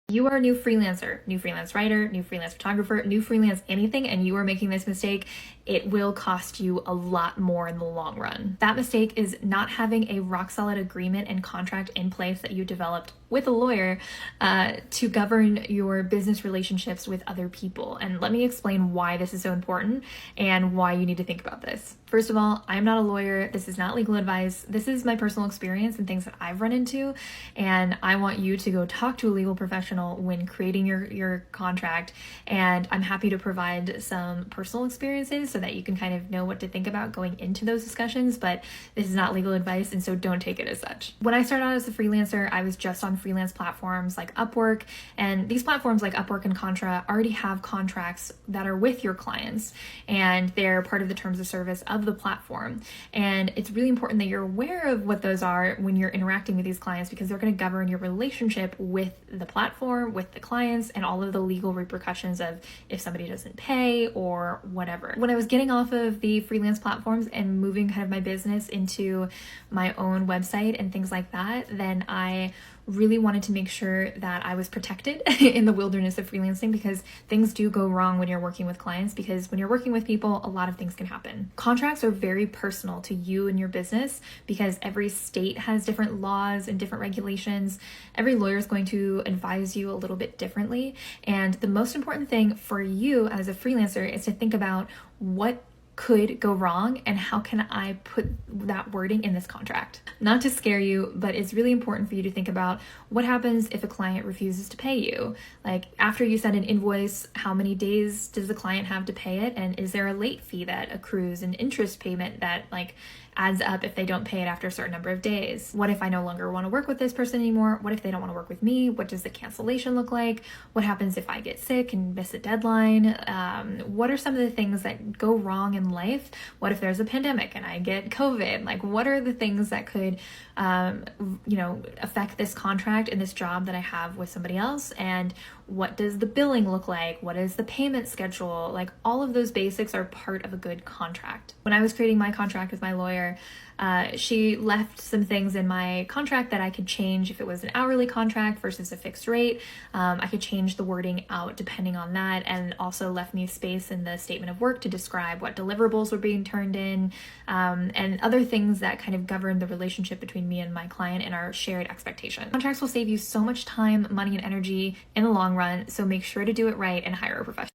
You are a new freelancer, new freelance writer, new freelance photographer, new freelance anything, and you are making this mistake, it will cost you a lot more in the long run. That mistake is not having a rock solid agreement and contract in place that you developed with a lawyer to govern your business relationships with other people. And let me explain why this is so important and why you need to think about this. First of all, I'm not a lawyer. This is not legal advice. This is my personal experience and things that I've run into. And I want you to go talk to a legal professional when creating your contract. And I'm happy to provide some personal experiences so that you can kind of know what to think about going into those discussions. But this is not legal advice, and so don't take it as such. When I started out as a freelancer, I was just on freelance platforms like Upwork, and these platforms like Upwork and Contra already have contracts that are with your clients, and they're part of the terms of service of the platform. And it's really important that you're aware of what those are when you're interacting with these clients, because they're going to govern your relationship with the platform, with the clients, and all of the legal repercussions of if somebody doesn't pay or whatever. When I was getting off of the freelance platforms and moving kind of my business into my own website and things like that, then I really wanted to make sure that I was protected in the wilderness of freelancing, because things do go wrong when you're working with clients, because when you're working with people, a lot of things can happen. Contracts are very personal to you and your business because every state has different laws and different regulations. Every lawyer is going to advise you a little bit differently. And the most important thing for you as a freelancer is to think about what could go wrong and how can I put that wording in this contract. Not to scare you, but it's really important for you to think about what happens if a client refuses to pay you. Like, after you send an invoice, how many days does the client have to pay it? And is there a late fee that accrues, an interest payment that adds up if they don't pay it after a certain number of days? What if I no longer want to work with this person anymore? What if they don't want to work with me? What does the cancellation look like? What happens if I get sick and miss a deadline? What are some of the things that go wrong in life? What if there's a pandemic and I get COVID? What are the things that could affect this contract and this job that I have with somebody else? And what does the billing look like? What is the payment schedule? All of those basics are part of a good contract. When I was creating my contract with my lawyer, she left some things in my contract that I could change if it was an hourly contract versus a fixed rate. I could change the wording out depending on that, and also left me space in the statement of work to describe what deliverables were being turned in, and other things that kind of govern the relationship between me and my client and our shared expectation. Contracts will save you so much time, money, and energy in the long run, so make sure to do it right and hire a professional.